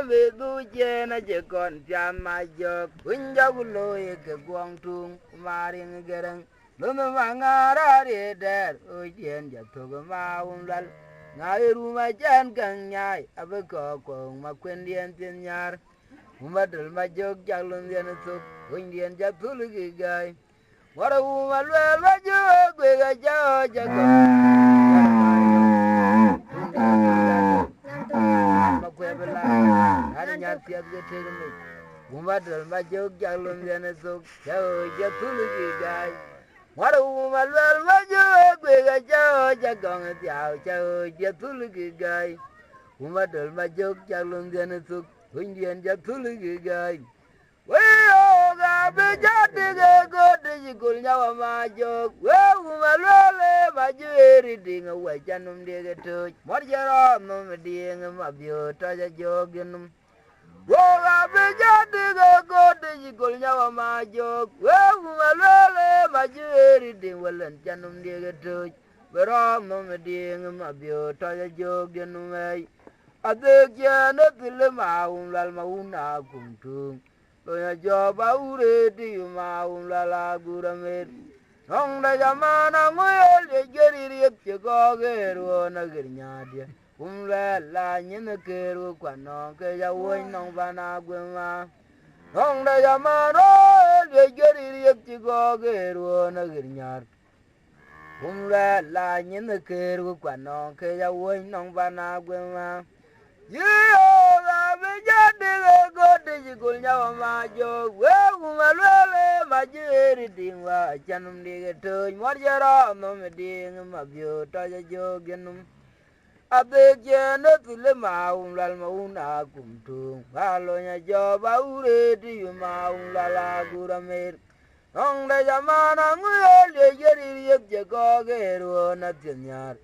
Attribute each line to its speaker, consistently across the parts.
Speaker 1: me du je na je kon jam ma jo kun ja gulo ye ke gwang tung maring gerang no no mangara re der o jen ja to ma lal ngai ru ma jan gang nyai abe ko ko ma kwen dien tin nyar umadul ma jog jalun dien to kun dien ja tul gi gai wara uma lwel ma jo gwe ga ja ja ko ma kwe bela ani nyar tiat ge te me umadul ma jog jalun dien to ja tul gi gai wara uma lwel ma jo gwe ga ja gong tiao ja tul gi gai umadul ma jog jalun dien to kun dien ja tul gi gai Weo ga bijati ge gode jikul nyawa majok. Weo malwele majueri dinga wajanum dege tuj. Morjero num dinga mabio taja joginum. Weo ga bijati ge gode jikul nyawa majok. Weo malwele majueri dinga walan janum dege tuj. Wero num dinga mabio taja joginum ay. Adek jana tile maun lal mauna kumtung. Loya joba ureti ma la gura mer nong da jamana ngoyel ye geri riep che go geru na gernya dia la nyen keru kwano ke ya woi nong bana gwema nong da jamana ye geri riep che go geru na gernya la nyen keru kwano ke ya woi nong bana gwema Yehowa bijadile gode jikul nyawa majo wewu malwele majiri dingwa chanum dige tuj morjero nome ding mabyo taja jogenum abekjene tile maun lal mauna kumtung halonya joba ureti maun lal agura mer nong de jamana nguyel ye yeri yep jegogeru na tinyar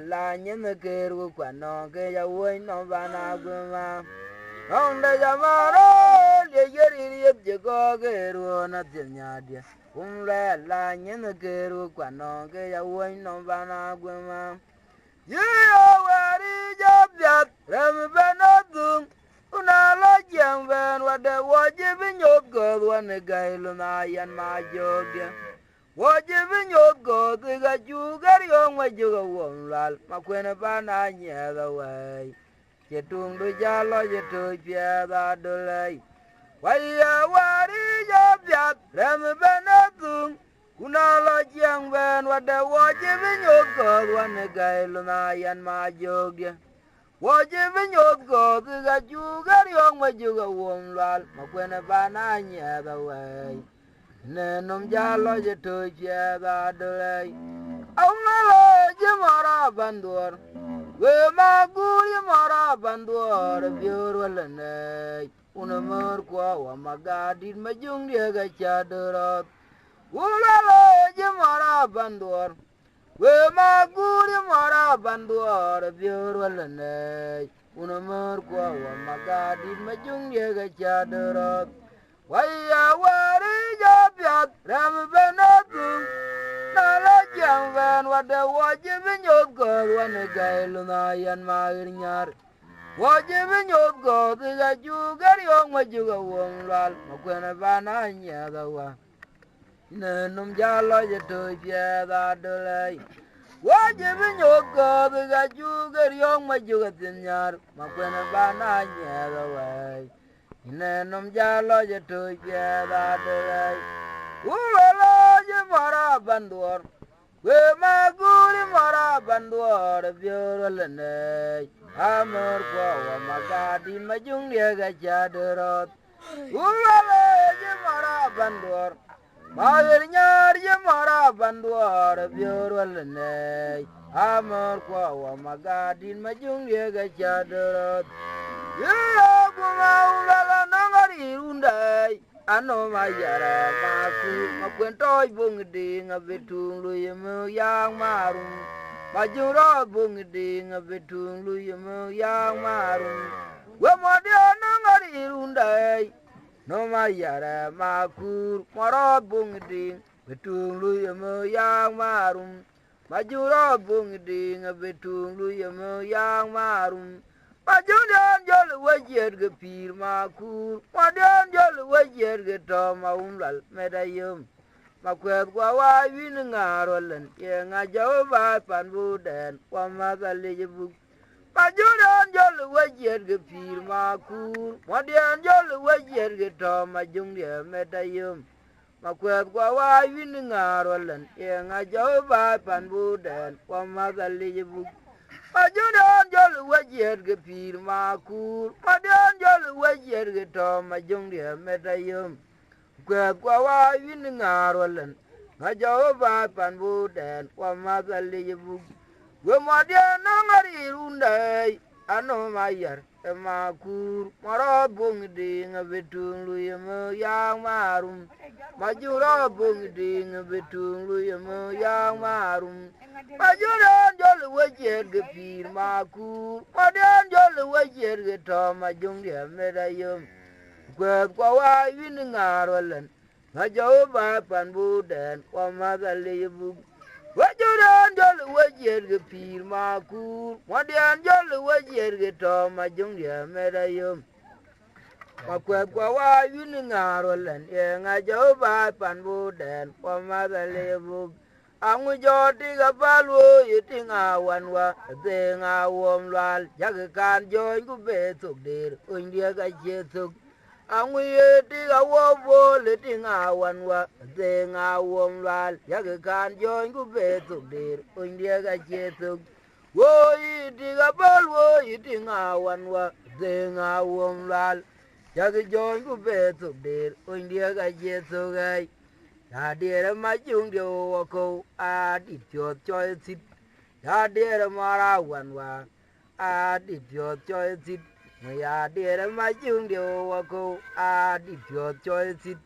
Speaker 1: la nyen keru kwano ke ya woi no bana guma onde jamaro le yeri yep je go keru na tinya dia la nyen keru kwano ke ya woi no bana guma yo wari jabya ram banadum una la jangben wade wajibi nyop go wan gailu na yan ma jogya Wajibin yogo tiga jugar yong wajuga wonlal makwene bana nyeda way jetung du jalo jetu pieda dolay waya wari jabyat rem benatung kuna lo jeng ben wade wajibin yogo wane gailu na yan ma jogya wajibin yogo tiga jugar yong wajuga wonlal makwene bana nyeda way Nenum jalo je tuje da dulay. Aungalo je mara bandur. We maguri mara bandur biur walane. Unamur kwa wa magadin majung dia ga chadurot. Ulalo je mara bandur. We maguri mara bandur biur walane. Unamur kwa wa magadin majung dia ga chadurot. Waya wari jabyat ram benatung nala jangvan wada wajibin yobgor wane gailu na yan mair nyar wajibin yobgor tiga jugar yong majuga wong lal makwena bana nyada wa nenum jalo jetu pieda dolay wajibin yobgor tiga jugar yong majuga tinyar makwena bana nyada wa Nenum jalo je tuje da de Ulala je mara banduor We maguri mara banduor biorol ne Amor kwa wa magadi majung dia ga jadorot Ulala je mara banduor Magir nyar je mara banduor biorol ne Amor kwa wa magadi majung dia ga jadorot Yeah, kuma ulala nangari undai. Ano mayara maku makwento ibung di ngabetung lu yemu yang marum. Majuro bung di ngabetung lu yemu yang marum. Wemodia nangari undai. No mayara maku maro bung di betung lu yemu yang marum. Majuro bung di ngabetung lu yemu yang marum. ma jungden jol wajer ge pir ma kur ma den jol wajer ge to ma umlal medayum ma kwet kwa wa win ngarolen ye nga jaw ba pan buden kwa ma gali bu ma jungden jol wajer ge pir ma kur ma den jol wajer ge to ma jungden medayum ma kwet kwa wa win ngarolen ye nga jaw ba pan buden kwa ma gali bu Majudan jol wajer ge pir makur, madan jol wajer ge to majung de metayum. Kwe kwa wa win ngarolen, ngajaw ba pan buden kwa mazali yibu. We madian ngari rundai, ano mayar e makur, marot bung ding betung luyemu yang marum. Majuro bung ding betung luyemu yang marum. Majudan jol wajer ge pir makur, madan jol wajer ge to majung de metayum. Kwe kwa wa win ngarolen, ngajaw ba pan buden kwa mazali yibu. Wajudan jol wajer ge pir makur, wadian jol wajer ge to majung dia medayum. Makwet kwa wa win ngarolen, ye ngajaw ba pan buden kwa mazali yibu. Angu joti ga balwo yitinga wanwa, zenga womlal, jaga joy ku betuk dir, undia ga jetuk. Angu yeti ga wobo litinga wanwa, zenga womlal, jaga joy ku betuk dir, undia ga jetuk. Wo yiti ga balwo yitinga wanwa, zenga womlal, jaga joy ku betuk dir, undia ga jetuk. Ya dere ma jung de wo ko a di pyo choy sit. Ya dere mara wanwa a di pyo choy sit. Ya dere ma jung de wo ko a di pyo choy sit.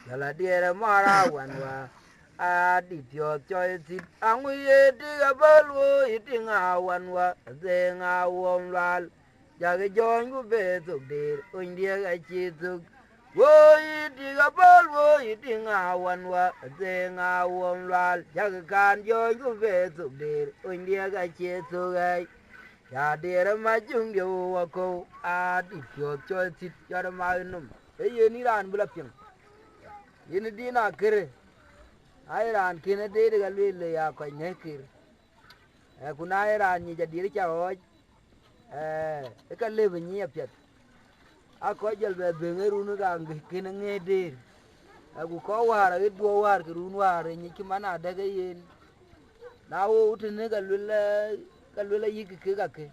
Speaker 1: Ya la dere mara wanwa a di pyo choy sit. Angu ye di ga balwo itinga wanwa zenga womlal. Ya ge join gu betuk dir undia ga chituk. Woi diga bol woi dinga wanwa zenga womlal jagakan joy ku betuk dir undia ga chetu gai ya dere majung de wako a di pyo choy tit yar magnum e yeni ran bula ping yeni dina kire ai ran kine de ga le ya ko nekir e kuna ran ni jadir cha ho e ka le bi pet a ko jel be bengeru nu ga kine ngede agu ko wara e do war ki run wara ni ki mana daga yen na wo utene ga lulla yiki ke ga ke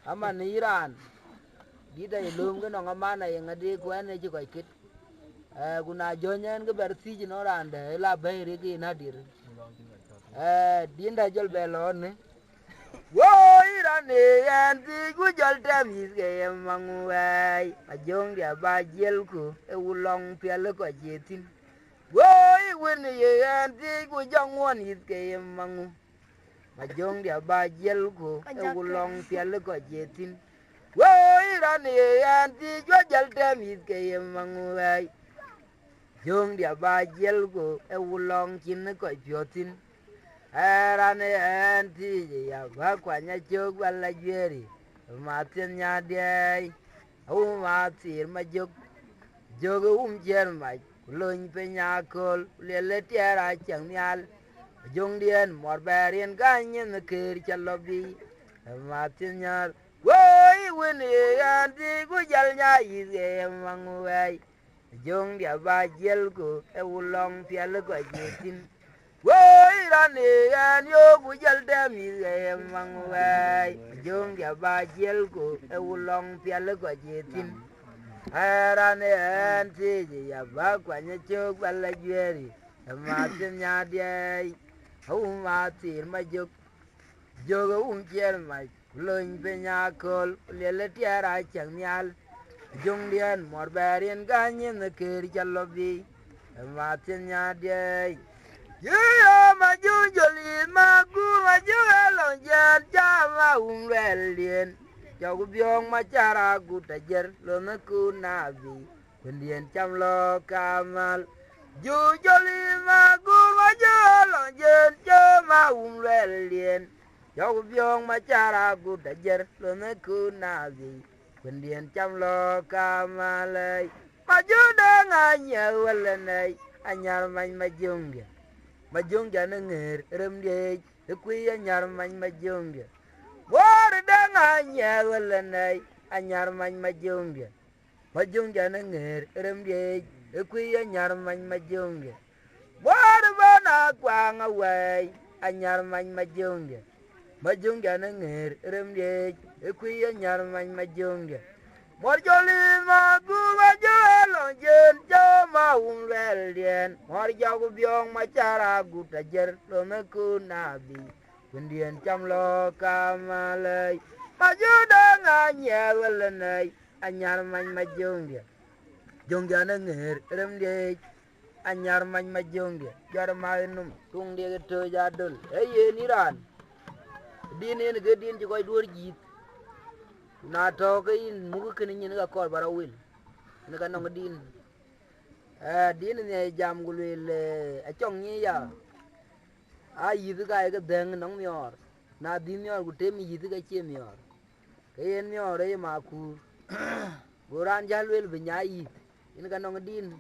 Speaker 1: ama ni iran dida ye lum ga no mana ye ngade ko ene ji ko kit guna jonyen ga ber si no rande la bayre ki na dir dinda jol be lon wo irane yan ti gu jol tamis ge mangu wai ajong dia ba jel ko e ulong pel ko jetin woi win ye yan ti gu jong won is ge mangu ajong dia ba jel ko e ulong pel ko jetin woi irane yan ti gu jol tamis ge mangu wai jong dia ba jel ko e ulong kin ko jotin Erane enti ya ba kwanya chok wala jeri matin nya de u matir ma jok jogo jer ma loñ pe nya kol le tiara chang nyal jong dien mor berien ganyen ker chalobi matin nya woi wen enti gu jal nya yi mangwai jong dia ba jel ko e ulong pial ko jetin woi rane yan yo bujal demi mangwai jong ya ba jel ko e ulong pial ko jetin rane an ti ya ba kwanya chok bala jeri ma tin nya de hu ma tir ma jok jogo jer ma loñ pe nya kol le tiara chang nyal jong dien mor berien ganyen ker jalobi ma tin nya de yeah, my usually my good, my jewel, and Java, Umrelian. Jogubiong, my chara, good a yer, Lonaku Navi, when the Enchamlo Kamal. Usually my good, my jewel, and Java, Umrelian. Yaw biong ma chara gu da jer lo me ku na bi. Kun dien cham lo ka ma le. Ma ju da nga nya wala nei. Anyar man ma junga. Ma junga na ngir rem de. Ku ya nyar man ma junga. War da nga nya wala nei. Anyar man ma junga. Ma junga na ngir rem de. Ku ya nyar man ma junga. War ba na kwa nga wai. Anyar man ma junga. Majunga na ngir remye ekuya nyar man majunga morjoli ma gu majalo jen jo ma unrel dien morjagu biong machara gu tajer lo me ku nabi kundien cham lo kamalai majuda nga nyewelenai anyar man majunga junga na ngir remye anyar man majunga jar ma num tung de to jadul eye niran din en ge din ji koy dur jit na to ke in mu ke ni ga kor bara wil ni ga no din din ne jam gul le a chong ni ya a yi ga ga den no mior na din mior gu te mi yi ga che mior ke en mior e ma ku goran jal wel be nya yi in ga no din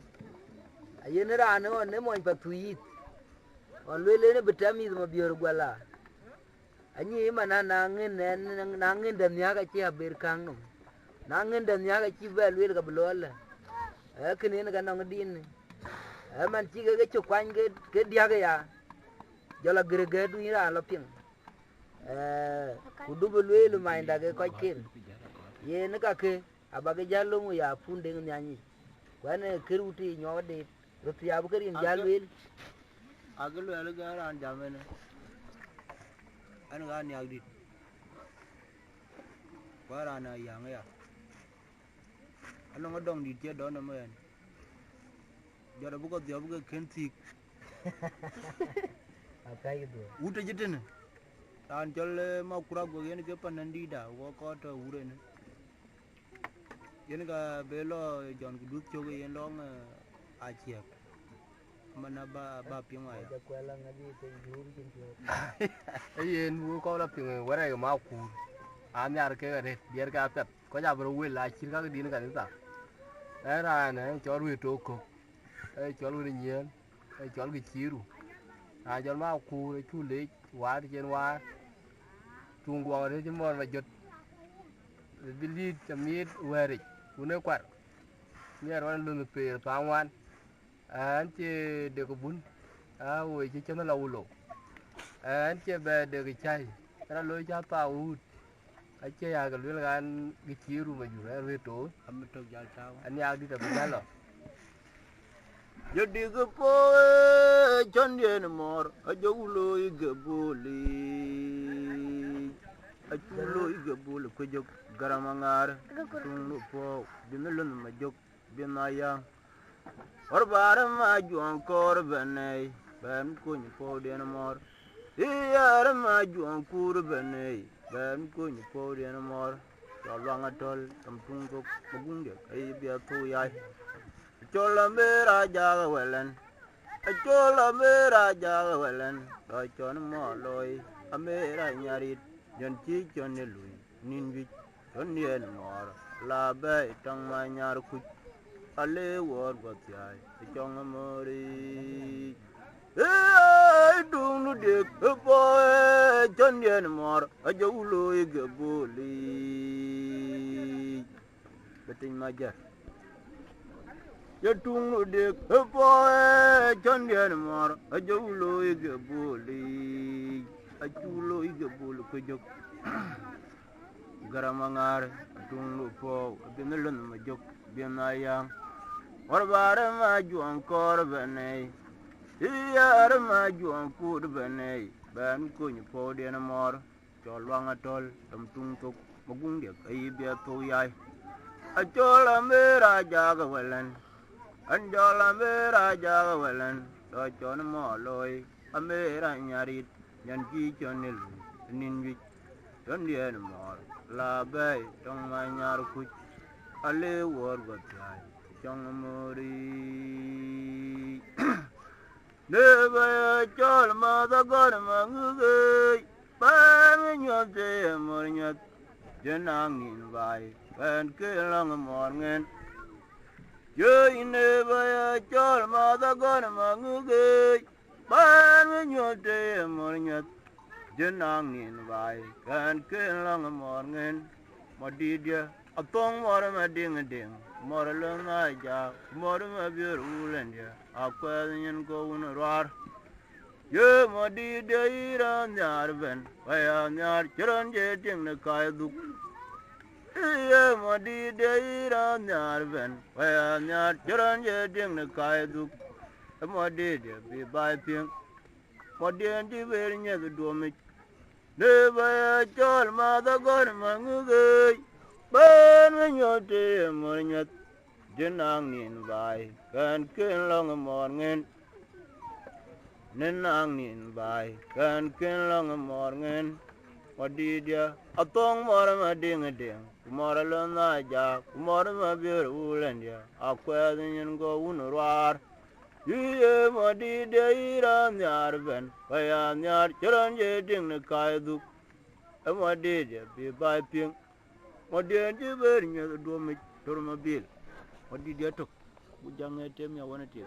Speaker 1: a yen ra no ne mo pa tu yi on le ne betami mo bior gwala anyi mana nangin dan ya ga ci haber kangum nangin dan ya ga ci bel wel ga blola kene ne ga nang din man ci ga ci kwan ge dia ga ya jala grege du ira la ping ku dubul wel mai nda ga ko kin ye ne ka ke abaga jallo mu ya funde nyanyi kwane kiruti nyode ruti ya bu kerin jalwel
Speaker 2: agalo ala ga ran jamene an ga ni agdi wara na yang ya alo ngodong di tie do na men jara bu ko dia bu ke kenti
Speaker 1: akai do
Speaker 2: uta jitene tan jolle ma kura go yen ke panandi da wo ko to ure ne yen ga belo jon ku dut choge yen long a chiek mana ba pingwa ya
Speaker 1: ja kwela ngadi te jur kin to
Speaker 3: yen wo ko la ping wara ma ku an yar ke re bier ka pet ko ja bro wel la chir ka din ka ta era ne chor wi to ko chor wi nyen chor gi chiru a jor ma ku chu le wa chen wa chung go re chen mon ma jot bili chamit wari une kwar nyer wan lu pe pa wan an che de ko bun a wo che chen la ulo an che be de cái chai ra lo cha pa u a che ya ga lu gan gi chiru ma ju re to
Speaker 2: am to jal taw
Speaker 3: an ya di ta ba lo
Speaker 2: yodi go po jon yen mor a jogulo ige boli a chulo ige boli ko jog garamangar tunu po binulun ma jog binaya or bare ma juan kor benay ben ko ni po den mor iyar ma juan kur benay ben ko ni po den mor tolwanga tol tam tungo magunge ay biya to yai chola mera jaga welen chola mera jaga welen do chon mo loy amera nyarit jon chi chon ne lui nin wi chon yen mor la be tang ma nyar ku ale wor go tyai chong mori dung nu de po chon yen mor a jo loy ge boli beting ma ja ya tung de po chon yen mor a jo loy ge boli a chu loy ge boli ko jok garamangar tung po binulun ma jok binaya or bare ma juan kor benay iyar ma juan kur benay ben ko ni po den mor cholwanga tol tam tung tok magunge ay be to yai a chola mera jaga welen anjola mera jaga welen do chon mo loy amera nyarit nyan ji chon ne lu nin wi chon dien mor la bay tong ma nyar ku ale wor go tai chong mori ne ba chol ma da gor ma ngue ban yo te mor nyat jenang nin bai ban ke lang mor ngen yo ine ba ya chol ma da gon ma nguge ban yo te mor nyat jenang nin bai ban ke lang mor ngen ma di dia atong mor ma ding ding mor lo na ja mor ma bi rulen dia akwa nyen ko un rar ye ma di dia ira nyar ben wa ya nyar chron je ting ne kai du ye ma di dia ira nyar ben wa ya nyar chron je ting ne kai du ma di dia bi bai ping ma di di ver nye du mi de ba ya chol ma da gor ma ngu ge ban me nyote mor nyat jenang nin bai kan ken long mor ngen nenang nin bai kan ken long mor ngen wadidia atong mor ma ding ding mor lo na ja mor ma bir ulen dia akwa nin go un rar ye wadidia ira nyar ben ya nyar chron je ding ne kai du wadidia bi bai ping wadidia ji ber nye do mi tor ma bil wadidia tok bujang etem ya wona ti